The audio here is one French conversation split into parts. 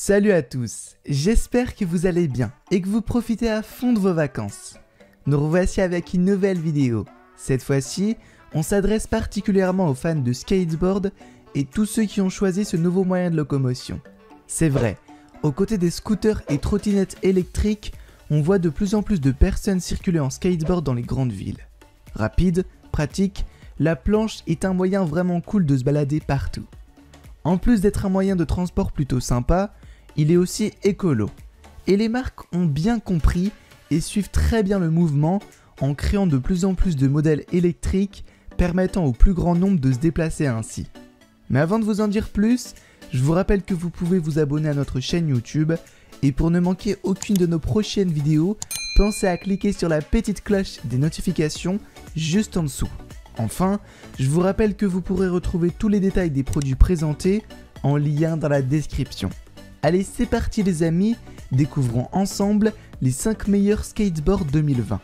Salut à tous, j'espère que vous allez bien et que vous profitez à fond de vos vacances. Nous revoici avec une nouvelle vidéo. Cette fois-ci, on s'adresse particulièrement aux fans de skateboard et tous ceux qui ont choisi ce nouveau moyen de locomotion. C'est vrai, aux côtés des scooters et trottinettes électriques, on voit de plus en plus de personnes circuler en skateboard dans les grandes villes. Rapide, pratique, la planche est un moyen vraiment cool de se balader partout. En plus d'être un moyen de transport plutôt sympa, il est aussi écolo. Et les marques ont bien compris et suivent très bien le mouvement en créant de plus en plus de modèles électriques permettant au plus grand nombre de se déplacer ainsi. Mais avant de vous en dire plus, je vous rappelle que vous pouvez vous abonner à notre chaîne YouTube et pour ne manquer aucune de nos prochaines vidéos, pensez à cliquer sur la petite cloche des notifications juste en dessous. Enfin, je vous rappelle que vous pourrez retrouver tous les détails des produits présentés en lien dans la description. Allez, c'est parti les amis, découvrons ensemble les 5 meilleurs skateboards 2020.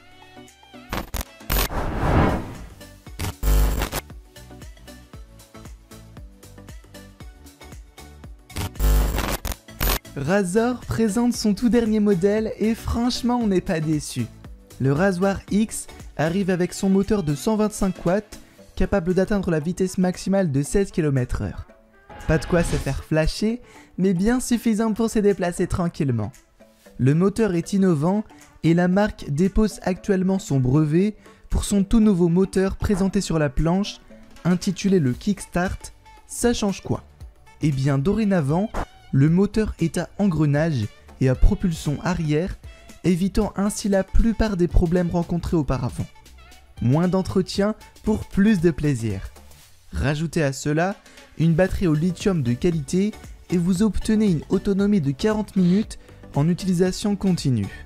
Razor présente son tout dernier modèle et franchement on n'est pas déçu. Le Razoir X arrive avec son moteur de 125 watts, capable d'atteindre la vitesse maximale de 16 km/h. Pas de quoi se faire flasher, mais bien suffisant pour se déplacer tranquillement. Le moteur est innovant et la marque dépose actuellement son brevet pour son tout nouveau moteur présenté sur la planche, intitulé le Kickstart. Ça change quoi? Eh bien dorénavant, le moteur est à engrenage et à propulsion arrière, évitant ainsi la plupart des problèmes rencontrés auparavant. Moins d'entretien pour plus de plaisir. Rajoutez à cela une batterie au lithium de qualité et vous obtenez une autonomie de 40 minutes en utilisation continue.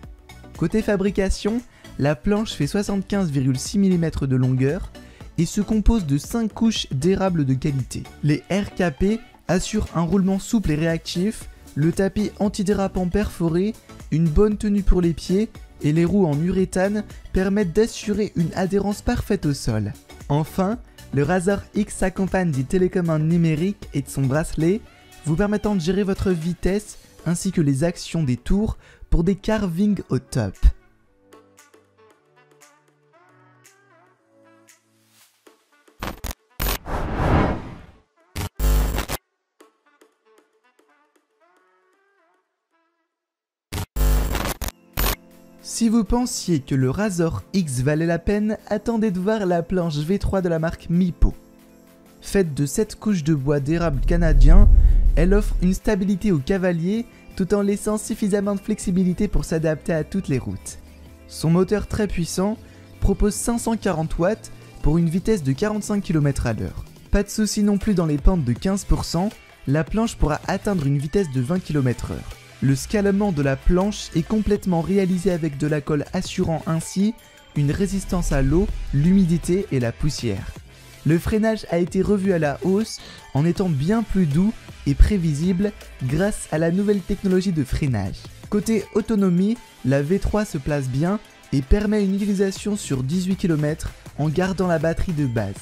Côté fabrication, la planche fait 75,6 mm de longueur et se compose de 5 couches d'érables de qualité. Les RKP assurent un roulement souple et réactif, le tapis antidérapant perforé, une bonne tenue pour les pieds et les roues en uréthane permettent d'assurer une adhérence parfaite au sol. Enfin, le Razor X s'accompagne du télécommande numérique et de son bracelet, vous permettant de gérer votre vitesse ainsi que les actions des tours pour des carvings au top. Si vous pensiez que le Razor X valait la peine, attendez de voir la planche V3 de la marque Mipo. Faite de 7 couches de bois d'érable canadien, elle offre une stabilité au cavalier tout en laissant suffisamment de flexibilité pour s'adapter à toutes les routes. Son moteur très puissant propose 540 watts pour une vitesse de 45 km/h. Pas de souci non plus dans les pentes de 15%, la planche pourra atteindre une vitesse de 20 km/h. Le scalement de la planche est complètement réalisé avec de la colle assurant ainsi une résistance à l'eau, l'humidité et la poussière. Le freinage a été revu à la hausse en étant bien plus doux et prévisible grâce à la nouvelle technologie de freinage. Côté autonomie, la V3 se place bien et permet une utilisation sur 18 km en gardant la batterie de base.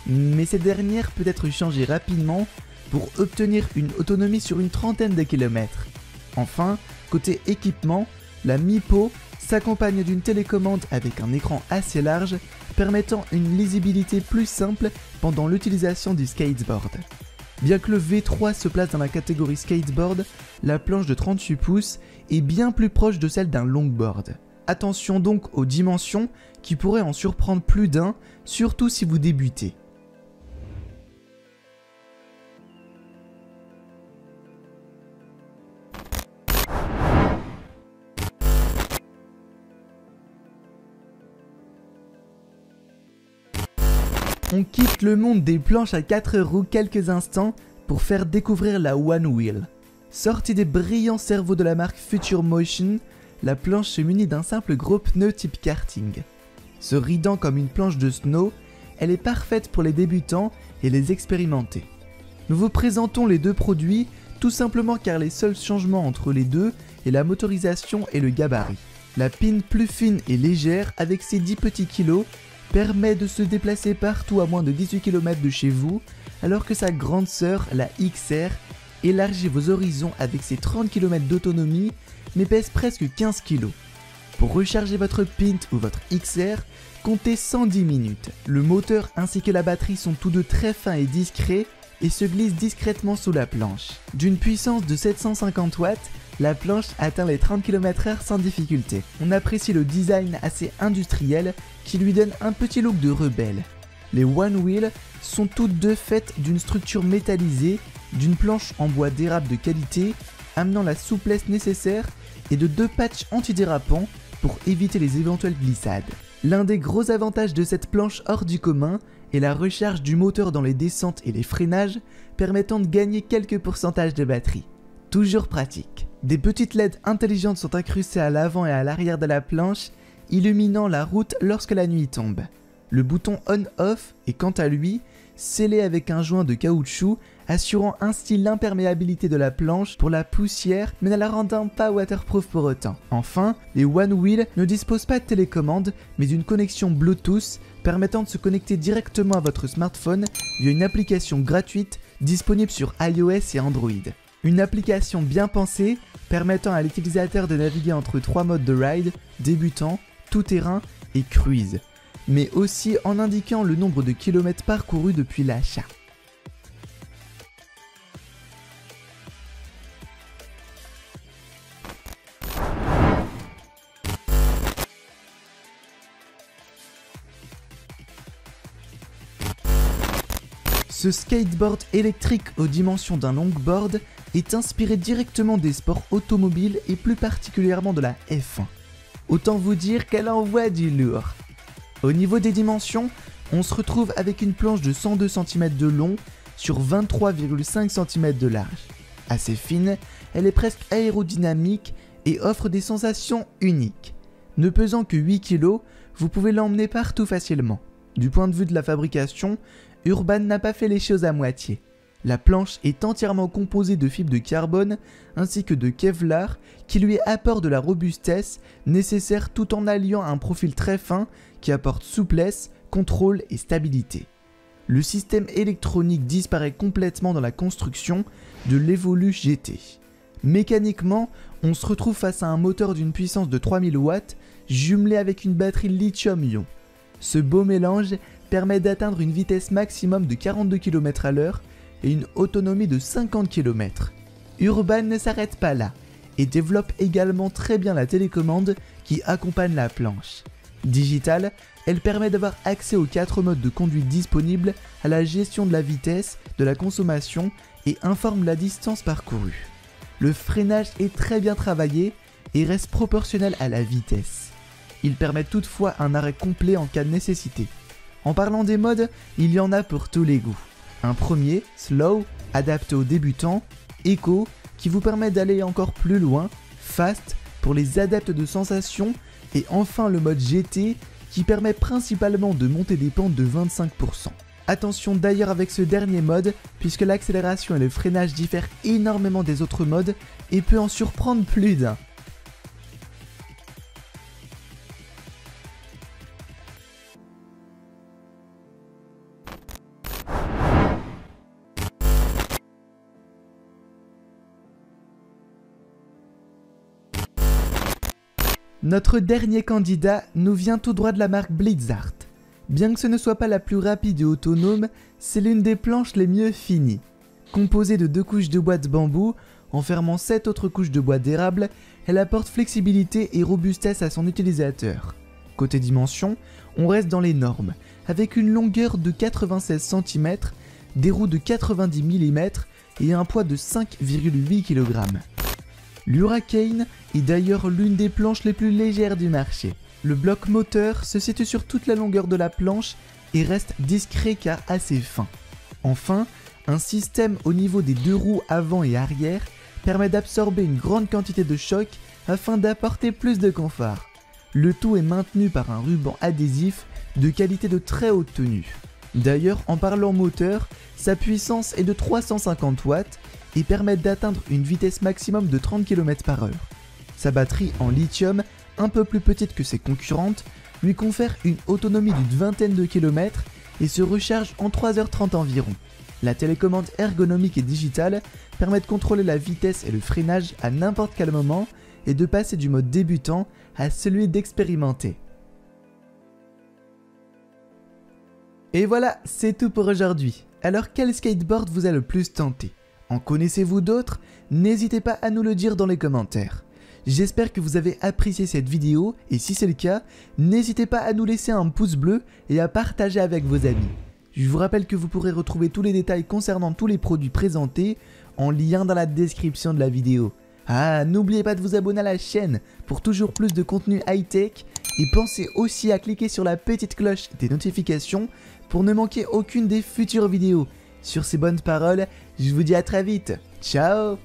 Mais cette dernière peut être changée rapidement pour obtenir une autonomie sur une trentaine de kilomètres. Enfin, côté équipement, la Mipo s'accompagne d'une télécommande avec un écran assez large permettant une lisibilité plus simple pendant l'utilisation du skateboard. Bien que le V3 se place dans la catégorie skateboard, la planche de 38 pouces est bien plus proche de celle d'un longboard. Attention donc aux dimensions qui pourraient en surprendre plus d'un, surtout si vous débutez. On quitte le monde des planches à 4 roues quelques instants pour faire découvrir la One Wheel. Sortie des brillants cerveaux de la marque Future Motion, la planche se munit d'un simple gros pneu type karting. Se ridant comme une planche de snow, elle est parfaite pour les débutants et les expérimentés. Nous vous présentons les deux produits tout simplement car les seuls changements entre les deux est la motorisation et le gabarit. La pin plus fine et légère avec ses 10 petits kilos permet de se déplacer partout à moins de 18 km de chez vous, alors que sa grande sœur, la XR, élargit vos horizons avec ses 30 km d'autonomie, mais pèse presque 15 kg. Pour recharger votre Pint ou votre XR, comptez 110 minutes. Le moteur ainsi que la batterie sont tous deux très fins et discrets et se glissent discrètement sous la planche. D'une puissance de 750 watts, la planche atteint les 30 km/h sans difficulté. On apprécie le design assez industriel qui lui donne un petit look de rebelle. Les One Wheel sont toutes deux faites d'une structure métallisée, d'une planche en bois d'érable de qualité, amenant la souplesse nécessaire et de 2 patchs antidérapants pour éviter les éventuelles glissades. L'un des gros avantages de cette planche hors du commun est la recharge du moteur dans les descentes et les freinages, permettant de gagner quelques pourcentages de batterie. Toujours pratique. Des petites LED intelligentes sont incrustées à l'avant et à l'arrière de la planche, illuminant la route lorsque la nuit tombe. Le bouton on-off est quant à lui scellé avec un joint de caoutchouc, assurant ainsi l'imperméabilité de la planche pour la poussière mais ne la rendant pas waterproof pour autant. Enfin, les One Wheel ne disposent pas de télécommande mais d'une connexion Bluetooth permettant de se connecter directement à votre smartphone via une application gratuite disponible sur iOS et Android. Une application bien pensée permettant à l'utilisateur de naviguer entre 3 modes de ride, débutant, tout-terrain et cruise, mais aussi en indiquant le nombre de kilomètres parcourus depuis l'achat. Ce skateboard électrique aux dimensions d'un longboard est inspiré directement des sports automobiles et plus particulièrement de la F1. Autant vous dire qu'elle envoie du lourd. Au niveau des dimensions, on se retrouve avec une planche de 102 cm de long sur 23,5 cm de large. Assez fine, elle est presque aérodynamique et offre des sensations uniques. Ne pesant que 8 kg, vous pouvez l'emmener partout facilement. Du point de vue de la fabrication, Urban n'a pas fait les choses à moitié. La planche est entièrement composée de fibres de carbone ainsi que de Kevlar qui lui apportent de la robustesse nécessaire tout en alliant un profil très fin qui apporte souplesse, contrôle et stabilité. Le système électronique disparaît complètement dans la construction de l'Evolu GT. Mécaniquement, on se retrouve face à un moteur d'une puissance de 3000 watts jumelé avec une batterie lithium-ion. Ce beau mélange permet d'atteindre une vitesse maximum de 42 km/h et une autonomie de 50 km. Urban ne s'arrête pas là et développe également très bien la télécommande qui accompagne la planche. Digitale, elle permet d'avoir accès aux 4 modes de conduite disponibles, à la gestion de la vitesse, de la consommation et informe la distance parcourue. Le freinage est très bien travaillé et reste proportionnel à la vitesse. Il permet toutefois un arrêt complet en cas de nécessité. En parlant des modes, il y en a pour tous les goûts. Un premier, Slow, adapté aux débutants, Eco, qui vous permet d'aller encore plus loin, Fast, pour les adeptes de sensations, et enfin le mode GT, qui permet principalement de monter des pentes de 25%. Attention d'ailleurs avec ce dernier mode, puisque l'accélération et le freinage diffèrent énormément des autres modes, et peut en surprendre plus d'un. Notre dernier candidat nous vient tout droit de la marque Blizzard. Bien que ce ne soit pas la plus rapide et autonome, c'est l'une des planches les mieux finies. Composée de 2 couches de bois de bambou, enfermant 7 autres couches de bois d'érable, elle apporte flexibilité et robustesse à son utilisateur. Côté dimension, on reste dans les normes, avec une longueur de 96 cm, des roues de 90 mm et un poids de 5,8 kg. L'Hurricane est d'ailleurs l'une des planches les plus légères du marché. Le bloc moteur se situe sur toute la longueur de la planche et reste discret car assez fin. Enfin, un système au niveau des 2 roues avant et arrière permet d'absorber une grande quantité de choc afin d'apporter plus de confort. Le tout est maintenu par un ruban adhésif de qualité de très haute tenue. D'ailleurs, en parlant moteur, sa puissance est de 350 watts et permet d'atteindre une vitesse maximum de 30 km/h. Sa batterie en lithium, un peu plus petite que ses concurrentes, lui confère une autonomie d'une vingtaine de kilomètres et se recharge en 3h30 environ. La télécommande ergonomique et digitale permet de contrôler la vitesse et le freinage à n'importe quel moment et de passer du mode débutant à celui d'expérimenté. Et voilà, c'est tout pour aujourd'hui. Alors quel skateboard vous a le plus tenté? En connaissez-vous d'autres? N'hésitez pas à nous le dire dans les commentaires. J'espère que vous avez apprécié cette vidéo et si c'est le cas, n'hésitez pas à nous laisser un pouce bleu et à partager avec vos amis. Je vous rappelle que vous pourrez retrouver tous les détails concernant tous les produits présentés en lien dans la description de la vidéo. Ah, n'oubliez pas de vous abonner à la chaîne pour toujours plus de contenu high-tech et pensez aussi à cliquer sur la petite cloche des notifications pour ne manquer aucune des futures vidéos. Sur ces bonnes paroles, je vous dis à très vite. Ciao!